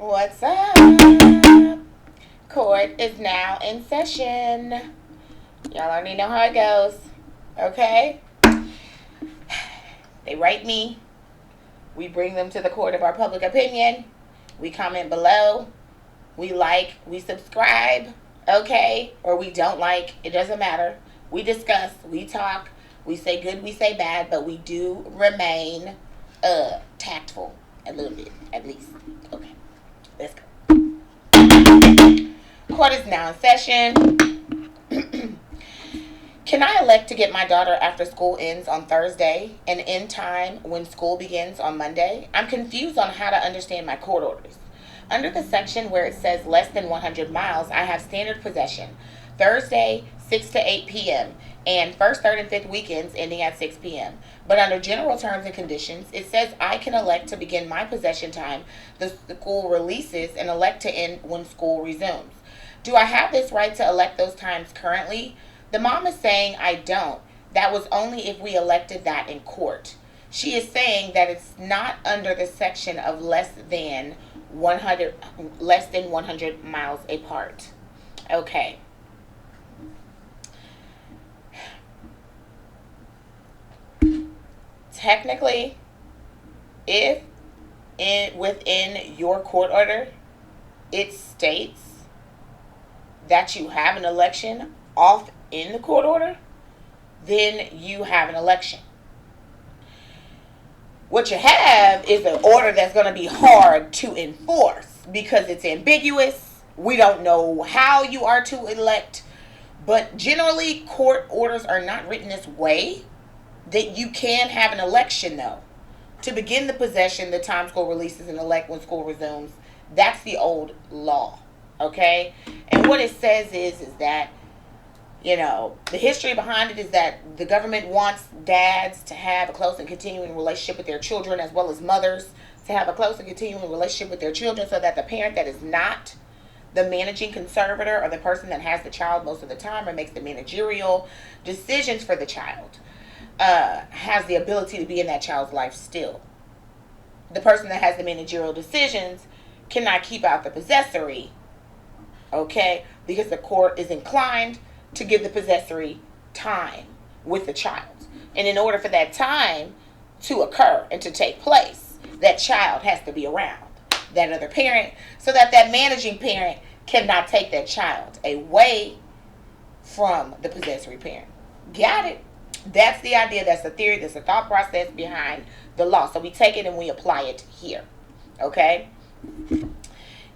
What's up? Court is now in session. Y'all already know how it goes. Okay? They write me. We bring them to the court of our public opinion. We comment below. We like. We subscribe. Okay? Or we don't like. It doesn't matter. We discuss. We talk. We say good. We say bad. But we do remain tactful. A little bit. At least. Okay. Let's go. Court is now in session. Can I elect to get my daughter after school ends on Thursday and in time when school begins on Monday? I'm confused on how to understand my court orders. Under the section where it says less than 100 miles, I have standard possession. Thursday, 6 to 8 p.m. and first, third, and fifth weekends ending at 6 p.m. But under general terms and conditions, it says I can elect to begin my possession time the school releases and elect to end when school resumes. Do I have this right to elect those times currently? The mom is saying I don't. That was only if we elected that in court. She is saying that it's not under the section of less than 100 miles apart. Okay. Technically, if within your court order it states that you have an election off in the court order, then you have an election. What you have is an order that's going to be hard to enforce because it's ambiguous. We don't know how you are to elect, but generally court orders are not written this way. That you can have an election though. To begin the possession, the time school releases and elect when school resumes. That's the old law. Okay? And what it says is that, the history behind it is that the government wants dads to have a close and continuing relationship with their children, as well as mothers to have a close and continuing relationship with their children, so that the parent that is not the managing conservator or the person that has the child most of the time or makes the managerial decisions for the child has the ability to be in that child's life still. The person that has the managerial decisions cannot keep out the possessory, okay, because the court is inclined to give the possessory time with the child. And in order for that time to occur and to take place, that child has to be around that other parent so that that managing parent cannot take that child away from the possessory parent. Got it? That's the idea. That's the theory. That's the thought process behind the law. So we take it and we apply it here. Okay?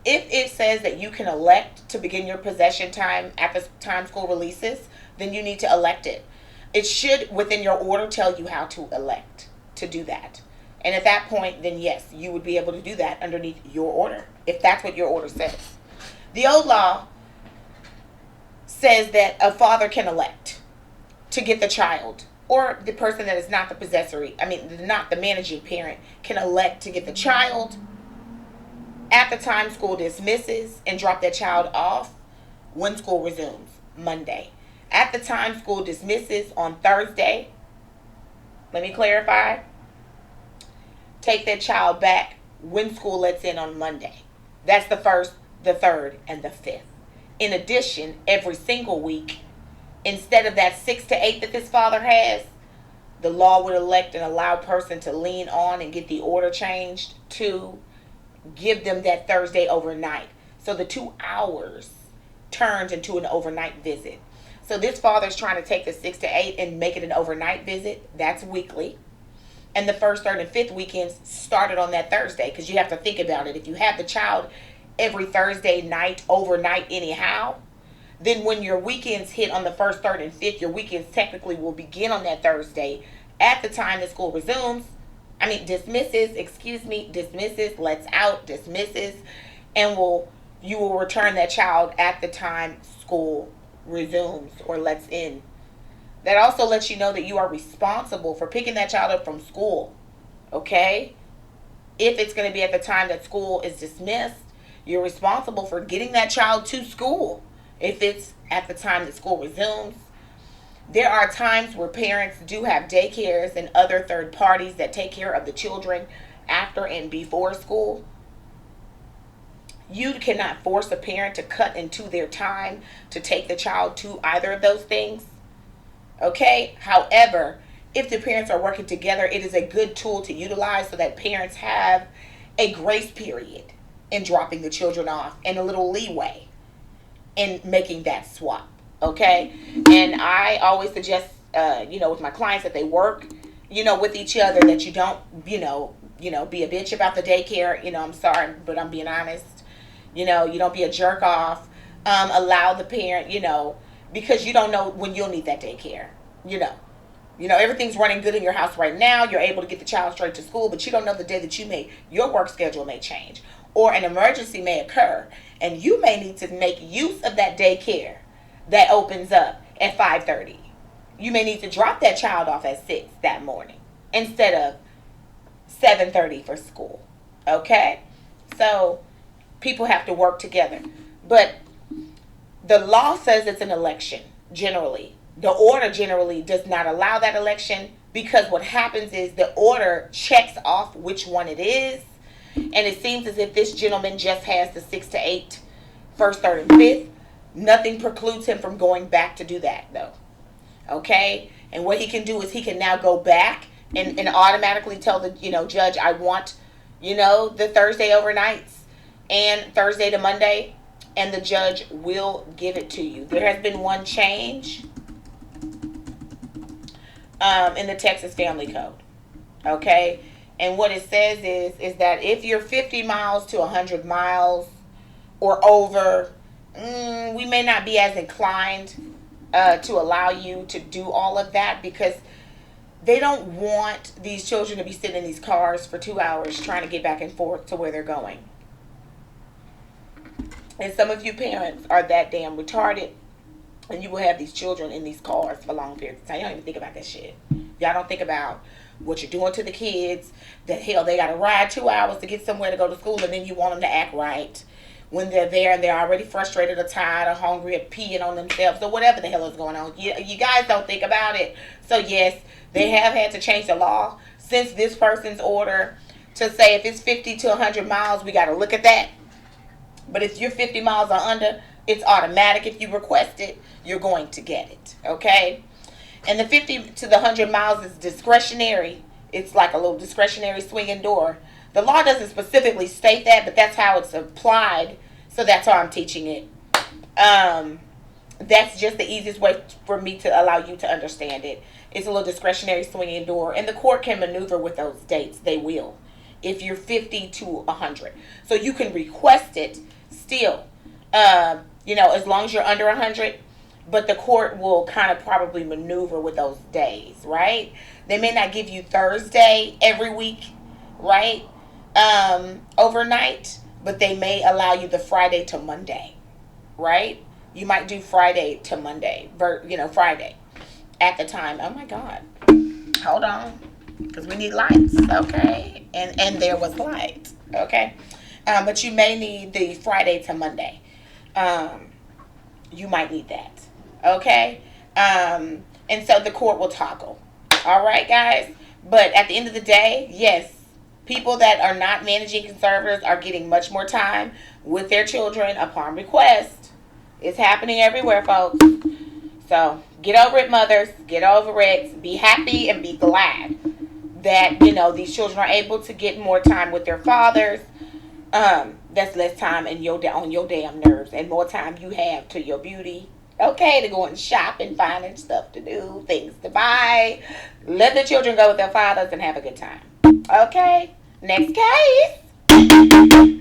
If it says that you can elect to begin your possession time at the time school releases, then you need to elect it. It should, within your order, tell you how to elect to do that. And at that point, then yes, you would be able to do that underneath your order, if that's what your order says. The old law says that a father can elect to get the child, or the person that is not the not the managing parent, can elect to get the child at the time school dismisses and drop that child off when school resumes, Monday. At the time school dismisses on Thursday, let me clarify, take that child back when school lets in on Monday. That's the first, the third, and the fifth. In addition, every single week, instead of that 6 to 8 that this father has, the law would elect an allowed person to lean on and get the order changed to give them that Thursday overnight. So the 2 hours turns into an overnight visit. So this father's trying to take the 6 to 8 and make it an overnight visit. That's weekly. And the first, third, and fifth weekends started on that Thursday, because you have to think about it. If you have the child every Thursday night, overnight anyhow, then when your weekends hit on the first, third, and fifth, your weekends technically will begin on that Thursday at the time the school dismisses, lets out, dismisses, and you will return that child at the time school resumes or lets in. That also lets you know that you are responsible for picking that child up from school, okay? If it's going to be at the time that school is dismissed, you're responsible for getting that child to school. If it's at the time that school resumes, there are times where parents do have daycares and other third parties that take care of the children after and before school. You cannot force a parent to cut into their time to take the child to either of those things. Okay? However, if the parents are working together, it is a good tool to utilize so that parents have a grace period in dropping the children off and a little leeway in making that swap. Okay? And I always suggest, with my clients that they work, with each other, that you don't, be a bitch about the daycare. I'm sorry, but I'm being honest. You don't be a jerk off. Allow the parent, because you don't know when you'll need that daycare. Everything's running good in your house right now. You're able to get the child straight to school, but you don't know the day that your work schedule may change, or an emergency may occur, and you may need to make use of that daycare that opens up at 5:30. You may need to drop that child off at 6 that morning instead of 7:30 for school. Okay? So people have to work together. But the law says it's an election, generally. The order generally does not allow that election, because what happens is the order checks off which one it is. And it seems as if this gentleman just has the 6 to 8, first, third, and fifth. Nothing precludes him from going back to do that, though. Okay? And what he can do is he can now go back and automatically tell the judge, I want the Thursday overnights and Thursday to Monday, and the judge will give it to you. There has been one change in the Texas Family Code. Okay? And what it says is that if you're 50 miles to 100 miles or over, we may not be as inclined to allow you to do all of that, because they don't want these children to be sitting in these cars for 2 hours trying to get back and forth to where they're going. And some of you parents are that damn retarded, and you will have these children in these cars for long periods of time. You don't even think about that shit. Y'all don't think about what you're doing to the kids, that hell, they got to ride 2 hours to get somewhere to go to school, and then you want them to act right when they're there and they're already frustrated or tired or hungry or peeing on themselves or whatever the hell is going on. You guys don't think about it. So yes, they have had to change the law since this person's order to say if it's 50 to 100 miles, we got to look at that. But if you're 50 miles or under, it's automatic. If you request it, you're going to get it. Okay? And the 50 to the 100 miles is discretionary. It's like a little discretionary swinging door. The law doesn't specifically state that, but that's how it's applied. So that's how I'm teaching it. That's just the easiest way for me to allow you to understand it. It's a little discretionary swinging door. And the court can maneuver with those dates. They will. If you're 50 to 100. So you can request it still. As long as you're under 100. But the court will kind of probably maneuver with those days, right? They may not give you Thursday every week, right? Overnight, but they may allow you the Friday to Monday, right? You might do Friday to Monday, Friday at the time. Oh my God. Hold on, because we need lights, okay? And there was light, okay? But you may need the Friday to Monday. You might need that. Okay? And so the court will toggle. All right, guys? But at the end of the day, yes, people that are not managing conservators are getting much more time with their children upon request. It's happening everywhere, folks. So get over it, mothers. Get over it. Be happy and be glad that, these children are able to get more time with their fathers. That's less time on your damn nerves and more time you have to your beauty. Okay, to go and shop and finding stuff to do, things to buy. Let the children go with their fathers and have a good time. Okay, next case.